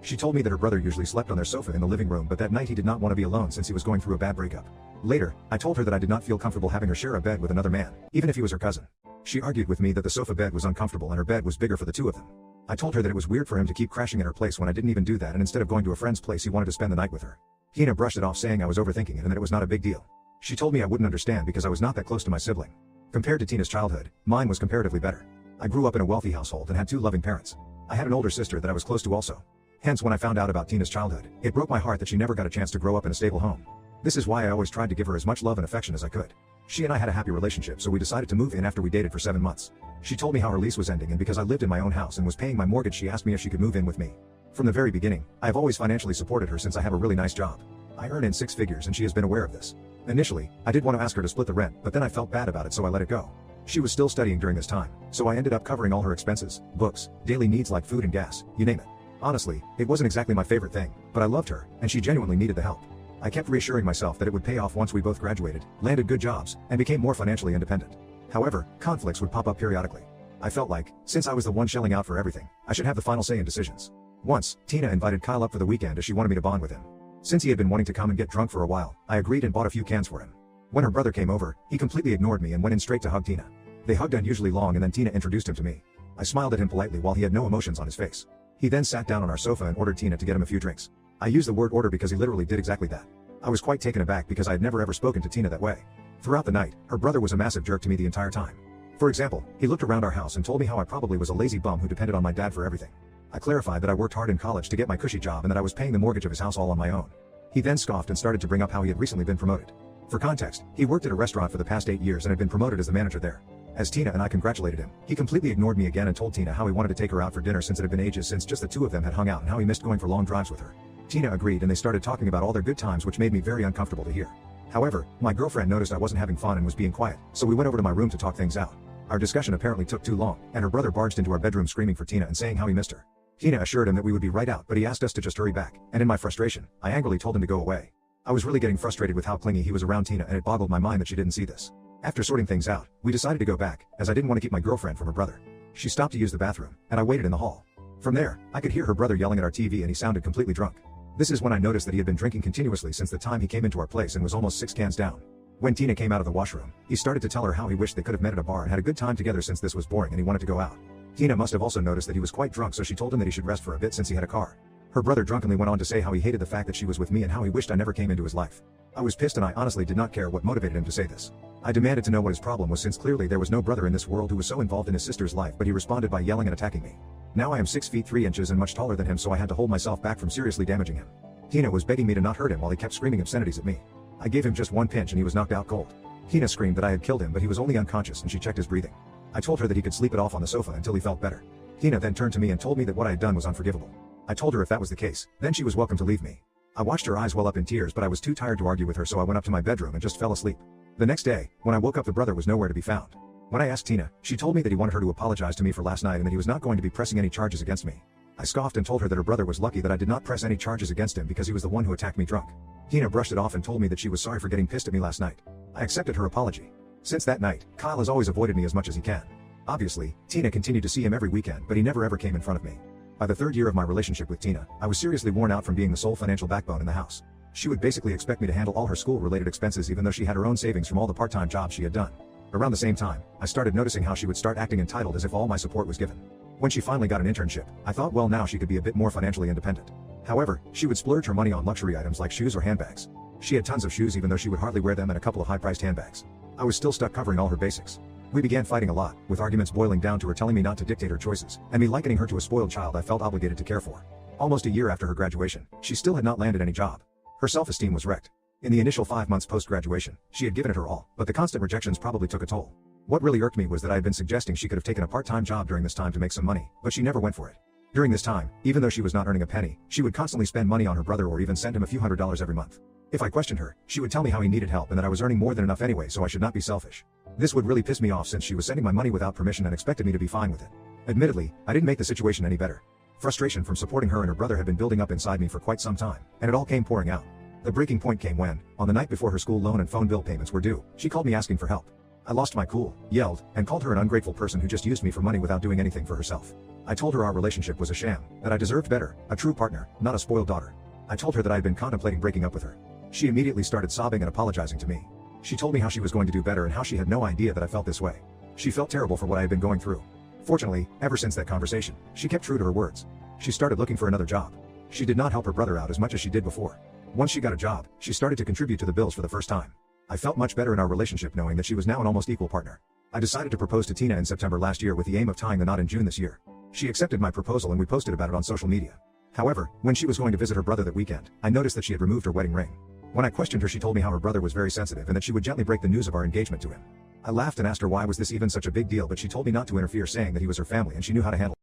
She told me that her brother usually slept on their sofa in the living room, but that night he did not want to be alone since he was going through a bad breakup. Later, I told her that I did not feel comfortable having her share a bed with another man, even if he was her cousin. She argued with me that the sofa bed was uncomfortable and her bed was bigger for the two of them. I told her that it was weird for him to keep crashing at her place when I didn't even do that, and instead of going to a friend's place he wanted to spend the night with her. Tina brushed it off, saying I was overthinking it and that it was not a big deal. She told me I wouldn't understand because I was not that close to my sibling. Compared to Tina's childhood, mine was comparatively better. I grew up in a wealthy household and had two loving parents. I had an older sister that I was close to also. Hence, when I found out about Tina's childhood, it broke my heart that she never got a chance to grow up in a stable home. This is why I always tried to give her as much love and affection as I could. She and I had a happy relationship, so we decided to move in after we dated for 7 months. She told me how her lease was ending, and because I lived in my own house and was paying my mortgage, she asked me if she could move in with me. From the very beginning, I have always financially supported her since I have a really nice job. I earn in 6 figures and she has been aware of this. Initially, I did want to ask her to split the rent, but then I felt bad about it, so I let it go. She was still studying during this time, so I ended up covering all her expenses, books, daily needs like food and gas, you name it. Honestly, it wasn't exactly my favorite thing, but I loved her, and she genuinely needed the help. I kept reassuring myself that it would pay off once we both graduated, landed good jobs, and became more financially independent. However, conflicts would pop up periodically. I felt like, since I was the one shelling out for everything, I should have the final say in decisions. Once, Tina invited Kyle up for the weekend as she wanted me to bond with him. Since he had been wanting to come and get drunk for a while, I agreed and bought a few cans for him. When her brother came over, he completely ignored me and went in straight to hug Tina. They hugged unusually long, and then Tina introduced him to me. I smiled at him politely while he had no emotions on his face. He then sat down on our sofa and ordered Tina to get him a few drinks. I use the word order because he literally did exactly that. I was quite taken aback because I had never ever spoken to Tina that way. Throughout the night, her brother was a massive jerk to me the entire time. For example, he looked around our house and told me how I probably was a lazy bum who depended on my dad for everything. I clarified that I worked hard in college to get my cushy job and that I was paying the mortgage of his house all on my own. He then scoffed and started to bring up how he had recently been promoted. For context, he worked at a restaurant for the past 8 years and had been promoted as the manager there. As Tina and I congratulated him, he completely ignored me again and told Tina how he wanted to take her out for dinner since it had been ages since just the two of them had hung out and how he missed going for long drives with her. Tina agreed and they started talking about all their good times, which made me very uncomfortable to hear. However, my girlfriend noticed I wasn't having fun and was being quiet, so we went over to my room to talk things out. Our discussion apparently took too long, and her brother barged into our bedroom screaming for Tina and saying how he missed her. Tina assured him that we would be right out, but he asked us to just hurry back, and in my frustration, I angrily told him to go away. I was really getting frustrated with how clingy he was around Tina, and it boggled my mind that she didn't see this. After sorting things out, we decided to go back, as I didn't want to keep my girlfriend from her brother. She stopped to use the bathroom, and I waited in the hall. From there, I could hear her brother yelling at our TV and he sounded completely drunk. This is when I noticed that he had been drinking continuously since the time he came into our place and was almost 6 cans down. When Tina came out of the washroom, he started to tell her how he wished they could have met at a bar and had a good time together since this was boring and he wanted to go out. Tina must have also noticed that he was quite drunk, so she told him that he should rest for a bit since he had a car. Her brother drunkenly went on to say how he hated the fact that she was with me and how he wished I never came into his life. I was pissed and I honestly did not care what motivated him to say this. I demanded to know what his problem was since clearly there was no brother in this world who was so involved in his sister's life, but he responded by yelling and attacking me. Now I am 6 feet 3 inches and much taller than him, so I had to hold myself back from seriously damaging him. Tina was begging me to not hurt him while he kept screaming obscenities at me. I gave him just one pinch and he was knocked out cold. Tina screamed that I had killed him, but he was only unconscious and she checked his breathing. I told her that he could sleep it off on the sofa until he felt better. Tina then turned to me and told me that what I had done was unforgivable. I told her if that was the case, then she was welcome to leave me. I watched her eyes well up in tears, but I was too tired to argue with her, so I went up to my bedroom and just fell asleep. The next day, when I woke up, the brother was nowhere to be found. When I asked Tina, she told me that he wanted her to apologize to me for last night and that he was not going to be pressing any charges against me. I scoffed and told her that her brother was lucky that I did not press any charges against him because he was the one who attacked me drunk. Tina brushed it off and told me that she was sorry for getting pissed at me last night. I accepted her apology. Since that night, Kyle has always avoided me as much as he can. Obviously, Tina continued to see him every weekend, but he never ever came in front of me. By the 3rd year of my relationship with Tina, I was seriously worn out from being the sole financial backbone in the house. She would basically expect me to handle all her school-related expenses even though she had her own savings from all the part-time jobs she had done. Around the same time, I started noticing how she would start acting entitled as if all my support was given. When she finally got an internship, I thought, well, now she could be a bit more financially independent. However, she would splurge her money on luxury items like shoes or handbags. She had tons of shoes even though she would hardly wear them, and a couple of high-priced handbags. I was still stuck covering all her basics. We began fighting a lot, with arguments boiling down to her telling me not to dictate her choices, and me likening her to a spoiled child I felt obligated to care for. Almost a year after her graduation, she still had not landed any job. Her self-esteem was wrecked. In the initial 5 months post-graduation, she had given it her all, but the constant rejections probably took a toll. What really irked me was that I had been suggesting she could have taken a part-time job during this time to make some money, but she never went for it. During this time, even though she was not earning a penny, she would constantly spend money on her brother or even send him a few $100s every month. If I questioned her, she would tell me how he needed help and that I was earning more than enough anyway, so I should not be selfish. This would really piss me off since she was sending my money without permission and expected me to be fine with it. Admittedly, I didn't make the situation any better. Frustration from supporting her and her brother had been building up inside me for quite some time, and it all came pouring out. The breaking point came when, on the night before her school loan and phone bill payments were due, she called me asking for help. I lost my cool, yelled, and called her an ungrateful person who just used me for money without doing anything for herself. I told her our relationship was a sham, that I deserved better, a true partner, not a spoiled daughter. I told her that I had been contemplating breaking up with her. She immediately started sobbing and apologizing to me. She told me how she was going to do better and how she had no idea that I felt this way. She felt terrible for what I had been going through. Fortunately, ever since that conversation, she kept true to her words. She started looking for another job. She did not help her brother out as much as she did before. Once she got a job, she started to contribute to the bills for the first time. I felt much better in our relationship knowing that she was now an almost equal partner. I decided to propose to Tina in September last year with the aim of tying the knot in June this year. She accepted my proposal and we posted about it on social media. However, when she was going to visit her brother that weekend, I noticed that she had removed her wedding ring. When I questioned her, she told me how her brother was very sensitive and that she would gently break the news of our engagement to him. I laughed and asked her why was this even such a big deal, but she told me not to interfere, saying that he was her family and she knew how to handle it.